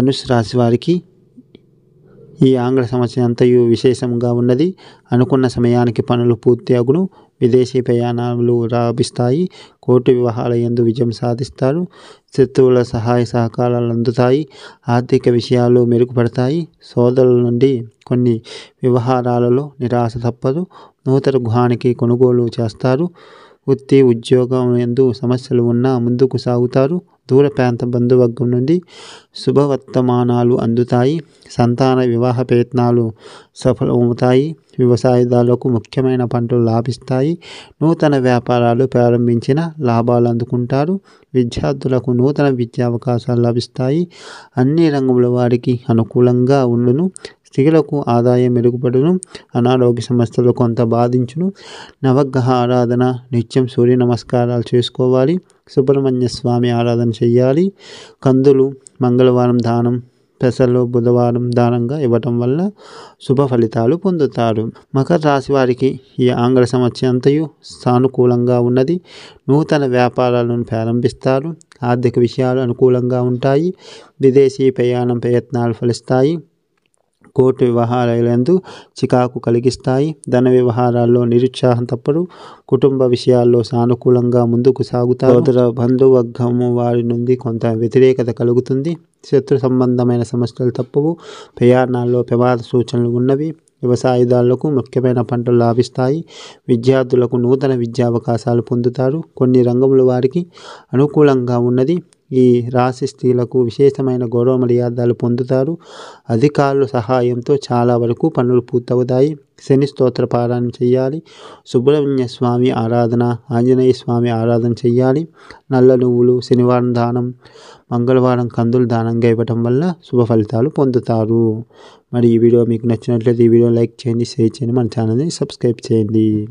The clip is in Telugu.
ధనుస్సు రాశి వారికి ఈ ఆంగ్ల సంవత్సరం అంతయు విశేషంగా ఉన్నది. అనుకున్న సమయానికి పనులు పూర్తి అగును. విదేశీ ప్రయాణాలు లాభిస్తాయి. కోర్టు వివాహాల యందు విజయం సాధిస్తారు. శత్రువుల సహాయ సహకారాలు అందుతాయి. ఆర్థిక విషయాలు మెరుగుపడతాయి. సోదరుల నుండి కొన్ని వ్యవహారాలలో నిరాశ తప్పదు. నూతన గృహానికి కొనుగోలు చేస్తారు. వృత్తి ఉద్యోగం యందు సమస్యలు ఉన్నా ముందుకు సాగుతారు. దూర ప్రాంత బంధువర్గం నుండి శుభవర్తమానాలు అందుతాయి. సంతాన వివాహ ప్రయత్నాలు సఫలమవుతాయి. వ్యవసాయదారులకు ముఖ్యమైన పంటలు లాభిస్తాయి. నూతన వ్యాపారాలు ప్రారంభించిన లాభాలు అందుకుంటారు. విద్యార్థులకు నూతన విద్యా అవకాశాలు లభిస్తాయి. అన్ని రంగముల వారికి అనుకూలంగా ఉండును. స్త్రీలకు ఆదాయం మెరుగుపడును. అనారోగ్య సమస్యలు కొంత బాధించును. నవగ్రహ ఆరాధన, నిత్యం సూర్య నమస్కారాలు చేసుకోవాలి. సుబ్రహ్మణ్య స్వామి ఆరాధన చేయాలి. కందులు మంగళవారం దానం, పెసలు బుధవారం దానంగా ఇవ్వటం వల్ల శుభ ఫలితాలు పొందుతారు. మకర రాశి వారికి ఈ ఆంగ్ల సంవత్సరం అంతయు సానుకూలంగా ఉన్నది. నూతన వ్యాపారాలను ప్రారంభిస్తారు. ఆర్థిక విషయాలు అనుకూలంగా ఉంటాయి. విదేశీ ప్రయాణం ప్రయత్నాలు ఫలిస్తాయి. కోర్టు వ్యవహారాలందు చికాకు కలిగిస్తాయి. ధన వ్యవహారాల్లో నిరుత్సాహం తప్పదు. కుటుంబ విషయాల్లో సానుకూలంగా ముందుకు సాగుతారు. సోదర బంధువర్గము వారి నుండి కొంత వ్యతిరేకత కలుగుతుంది. శత్రు సంబంధమైన సమస్యలు తప్పవు. ప్రయాణాల్లో ప్రమాద సూచనలు ఉన్నవి. వ్యవసాయదారులకు ముఖ్యమైన పంటలు లాభిస్తాయి. విద్యార్థులకు నూతన విద్యా అవకాశాలు పొందుతారు. కొన్ని రంగముల వారికి అనుకూలంగా ఉన్నది. ఈ రాశి స్త్రీలకు విశేషమైన గౌరవ మర్యాదలు పొందుతారు. అధికారుల సహాయంతో చాలా వరకు పనులు పూర్తవుతాయి. శని స్తోత్ర పారాయణ చేయాలి. సుబ్రహ్మణ్య స్వామి ఆరాధన, ఆంజనేయ స్వామి ఆరాధన చేయాలి. నల్ల నువ్వులు శనివారం దానం, మంగళవారం కందులు దానంగా ఇవ్వటం వల్ల శుభ ఫలితాలు పొందుతారు. మరి ఈ వీడియో మీకు నచ్చినట్లయితే ఈ వీడియో లైక్ చేయండి, షేర్ చేయండి, మన ఛానల్ని సబ్స్క్రైబ్ చేయండి.